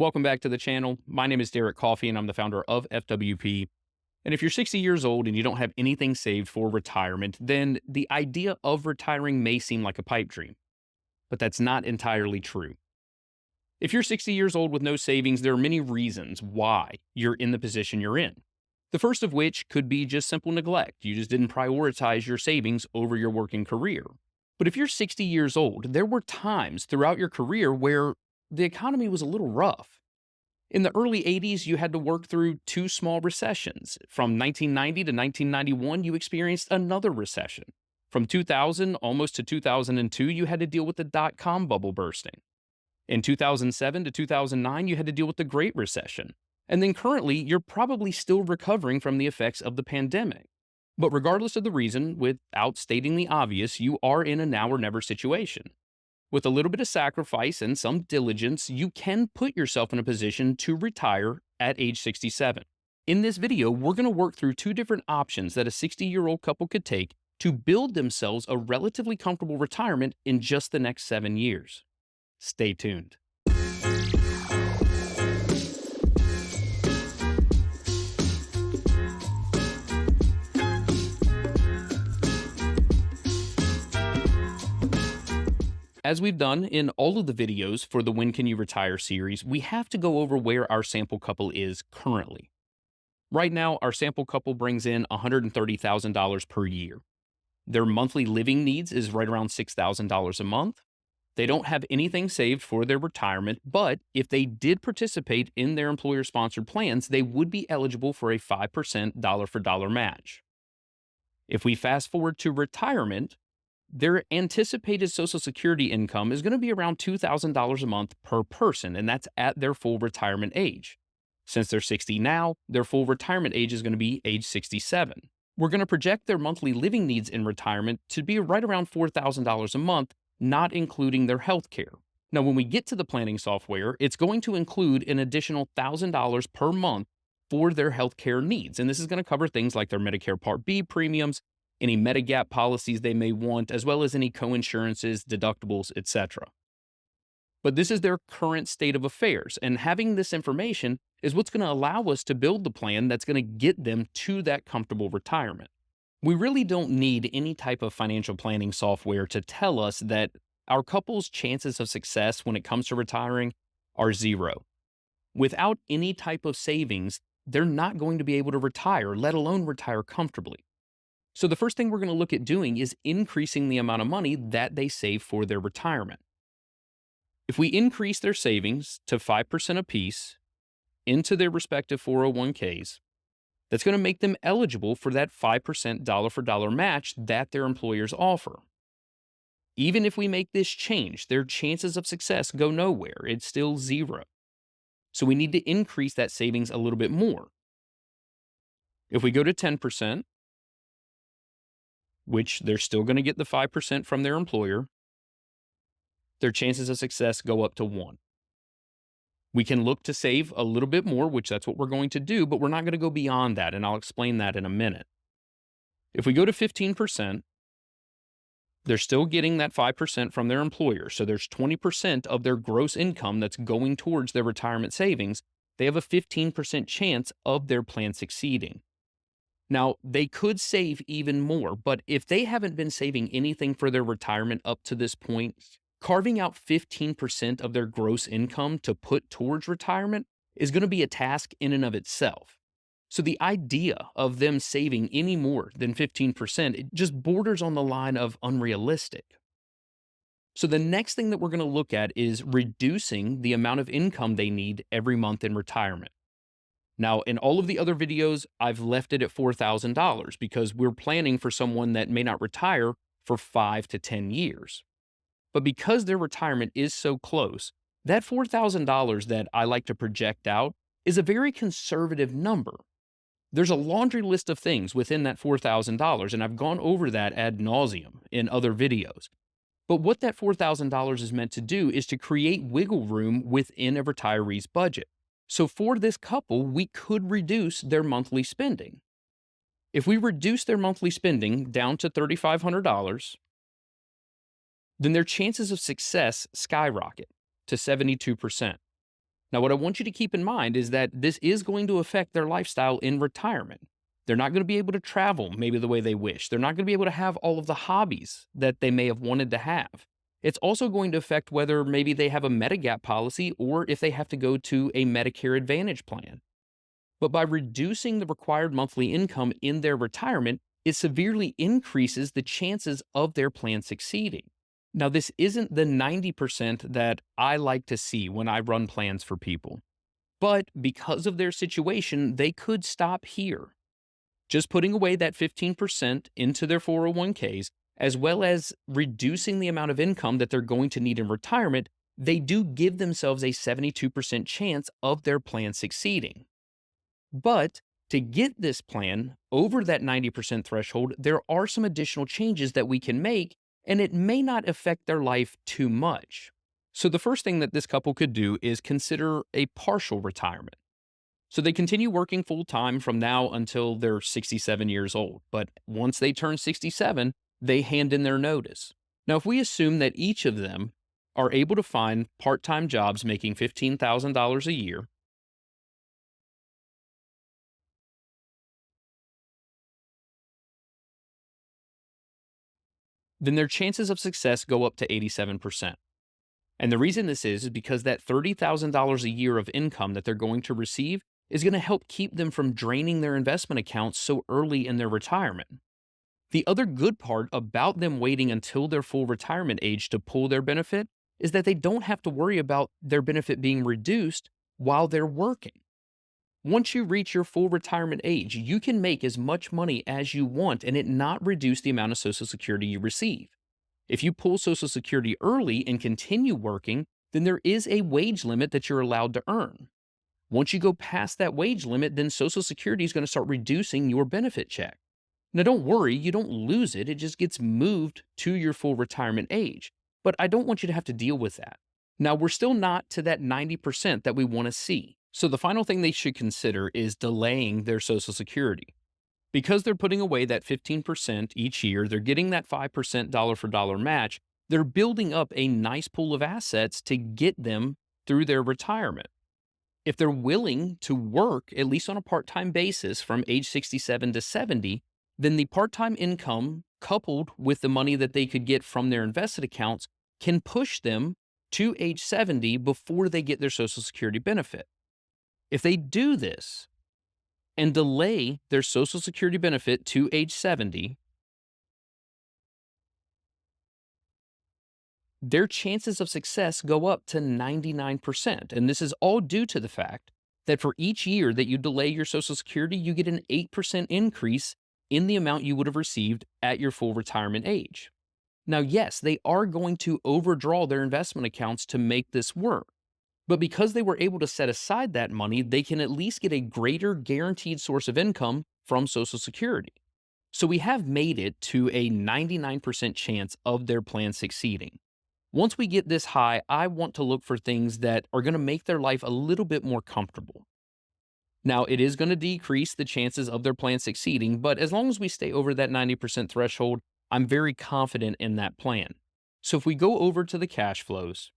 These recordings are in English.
Welcome back to the channel. My name is Derek Coffey and I'm the founder of FWP. And if you're 60 years old and you don't have anything saved for retirement, then the idea of retiring may seem like a pipe dream, but that's not entirely true. If you're 60 years old with no savings, there are many reasons why you're in the position you're in. The first of which could be just simple neglect. You just didn't prioritize your savings over your working career. But if you're 60 years old, there were times throughout your career where the economy was a little rough. In the early 80s, you had to work through two small recessions. From 1990 to 1991, you experienced another recession. From 2000 almost to 2002, you had to deal with the dot-com bubble bursting. In 2007 to 2009, you had to deal with the Great Recession. And then currently, you're probably still recovering from the effects of the pandemic. But regardless of the reason, without stating the obvious, you are in a now or never situation. With a little bit of sacrifice and some diligence, you can put yourself in a position to retire at age 67. In this video, we're going to work through two different options that a 60-year-old couple could take to build themselves a relatively comfortable retirement in just the next 7 years. Stay tuned. As we've done in all of the videos for the When Can You Retire series, we have to go over where our sample couple is currently. Right now, our sample couple brings in $130,000 per year. Their monthly living needs is right around $6,000 a month. They don't have anything saved for their retirement, but if they did participate in their employer-sponsored plans, they would be eligible for a 5% dollar-for-dollar match. If we fast forward to retirement, their anticipated Social Security income is going to be around $2,000 a month per person, and that's at their full retirement age. Since they're 60 now, their full retirement age is going to be age 67. We're going to project their monthly living needs in retirement to be right around $4,000 a month, not including their health care. Now, when we get to the planning software, it's going to include an additional $1,000 per month for their health care needs, and this is going to cover things like their Medicare Part B premiums, any Medigap policies they may want, as well as any coinsurances, deductibles, etc. But this is their current state of affairs, and having this information is what's going to allow us to build the plan that's going to get them to that comfortable retirement. We really don't need any type of financial planning software to tell us that our couple's chances of success when it comes to retiring are zero. Without any type of savings, they're not going to be able to retire, let alone retire comfortably. So the first thing we're going to look at doing is increasing the amount of money that they save for their retirement. If we increase their savings to 5% apiece into their respective 401ks, that's going to make them eligible for that 5% dollar-for-dollar match that their employers offer. Even if we make this change, their chances of success go nowhere. It's still zero. So we need to increase that savings a little bit more. If we go to 10%, which they're still going to get the 5% from their employer, their chances of success go up to 1. We can look to save a little bit more, which that's what we're going to do, but we're not going to go beyond that, and I'll explain that in a minute. If we go to 15%, they're still getting that 5% from their employer, so there's 20% of their gross income that's going towards their retirement savings. They have a 15% chance of their plan succeeding. Now, they could save even more, but if they haven't been saving anything for their retirement up to this point, carving out 15% of their gross income to put towards retirement is going to be a task in and of itself. So the idea of them saving any more than 15%, it just borders on the line of unrealistic. So the next thing that we're going to look at is reducing the amount of income they need every month in retirement. Now, in all of the other videos, I've left it at $4,000 because we're planning for someone that may not retire for 5 to 10 years. But because their retirement is so close, that $4,000 that I like to project out is a very conservative number. There's a laundry list of things within that $4,000, and I've gone over that ad nauseum in other videos. But what that $4,000 is meant to do is to create wiggle room within a retiree's budget. So for this couple, we could reduce their monthly spending. If we reduce their monthly spending down to $3,500, then their chances of success skyrocket to 72%. Now, what I want you to keep in mind is that this is going to affect their lifestyle in retirement. They're not going to be able to travel maybe the way they wish. They're not going to be able to have all of the hobbies that they may have wanted to have. It's also going to affect whether maybe they have a Medigap policy or if they have to go to a Medicare Advantage plan. But by reducing the required monthly income in their retirement, it severely increases the chances of their plan succeeding. Now, this isn't the 90% that I like to see when I run plans for people. But because of their situation, they could stop here. Just putting away that 15% into their 401ks, as well as reducing the amount of income that they're going to need in retirement, they do give themselves a 72% chance of their plan succeeding. But to get this plan over that 90% threshold, there are some additional changes that we can make, and it may not affect their life too much. So, the first thing that this couple could do is consider a partial retirement. So, they continue working full time from now until they're 67 years old. But once they turn 67, they hand in their notice. Now, if we assume that each of them are able to find part time jobs making $15,000 a year, then their chances of success go up to 87%. And the reason this is because that $30,000 a year of income that they're going to receive is going to help keep them from draining their investment accounts so early in their retirement. The other good part about them waiting until their full retirement age to pull their benefit is that they don't have to worry about their benefit being reduced while they're working. Once you reach your full retirement age, you can make as much money as you want and it not reduce the amount of Social Security you receive. If you pull Social Security early and continue working, then there is a wage limit that you're allowed to earn. Once you go past that wage limit, then Social Security is going to start reducing your benefit check. Now, don't worry, you don't lose it, it just gets moved to your full retirement age. But I don't want you to have to deal with that. Now, we're still not to that 90% that we want to see. So, the final thing they should consider is delaying their Social Security. Because they're putting away that 15% each year, they're getting that 5% dollar for dollar match, they're building up a nice pool of assets to get them through their retirement. If they're willing to work, at least on a part time basis, from age 67 to 70, then the part time income coupled with the money that they could get from their invested accounts can push them to age 70 before they get their Social Security benefit. If they do this and delay their Social Security benefit to age 70, their chances of success go up to 99%. And this is all due to the fact that for each year that you delay your Social Security, you get an 8% increase in the amount you would have received at your full retirement age. Now, yes, they are going to overdraw their investment accounts to make this work. But because they were able to set aside that money, they can at least get a greater guaranteed source of income from Social Security. So we have made it to a 99% chance of their plan succeeding. Once we get this high, I want to look for things that are going to make their life a little bit more comfortable. Now, it is going to decrease the chances of their plan succeeding, but as long as we stay over that 90% threshold, I'm very confident in that plan. So if we go over to the cash flows,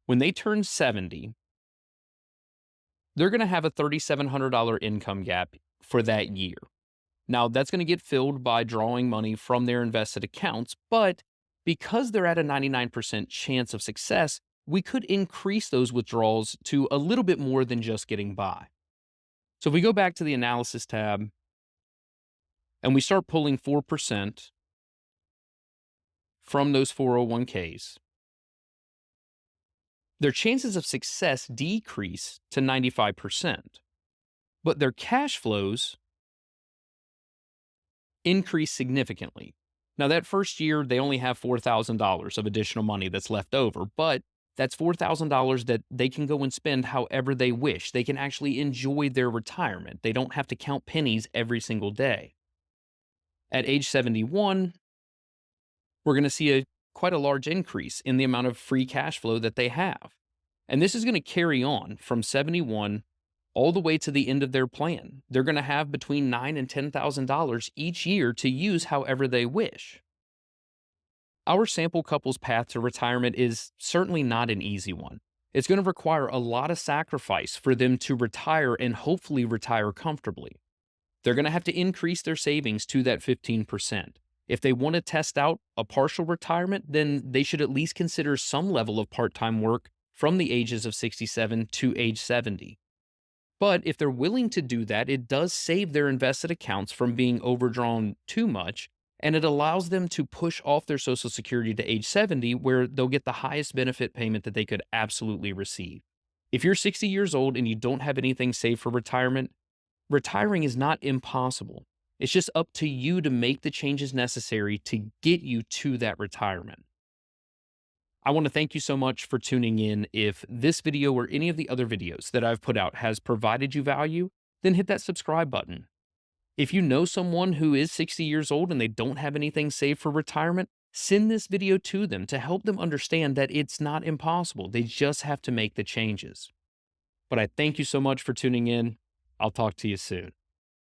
when they turn 70, they're going to have a $3,700 income gap for that year. Now, that's going to get filled by drawing money from their invested accounts, but because they're at a 99% chance of success, we could increase those withdrawals to a little bit more than just getting by. So if we go back to the analysis tab and we start pulling 4% from those 401ks, their chances of success decrease to 95%, but their cash flows increase significantly. Now, that first year, they only have $4,000 of additional money that's left over, but that's $4,000 that they can go and spend however they wish. They can actually enjoy their retirement. They don't have to count pennies every single day. At age 71, we're going to see quite a large increase in the amount of free cash flow that they have. And this is going to carry on from 71 all the way to the end of their plan. They're going to have between $9,000 and $10,000 each year to use however they wish. Our sample couple's path to retirement is certainly not an easy one. It's going to require a lot of sacrifice for them to retire and hopefully retire comfortably. They're going to have to increase their savings to that 15%. If they want to test out a partial retirement, then they should at least consider some level of part time work from the ages of 67 to age 70. But if they're willing to do that, it does save their invested accounts from being overdrawn too much, and it allows them to push off their Social Security to age 70, where they'll get the highest benefit payment that they could absolutely receive. If you're 60 years old and you don't have anything saved for retirement, retiring is not impossible. It's just up to you to make the changes necessary to get you to that retirement. I want to thank you so much for tuning in. If this video or any of the other videos that I've put out has provided you value, then hit that subscribe button. If you know someone who is 60 years old and they don't have anything saved for retirement, send this video to them to help them understand that it's not impossible. They just have to make the changes. But I thank you so much for tuning in. I'll talk to you soon.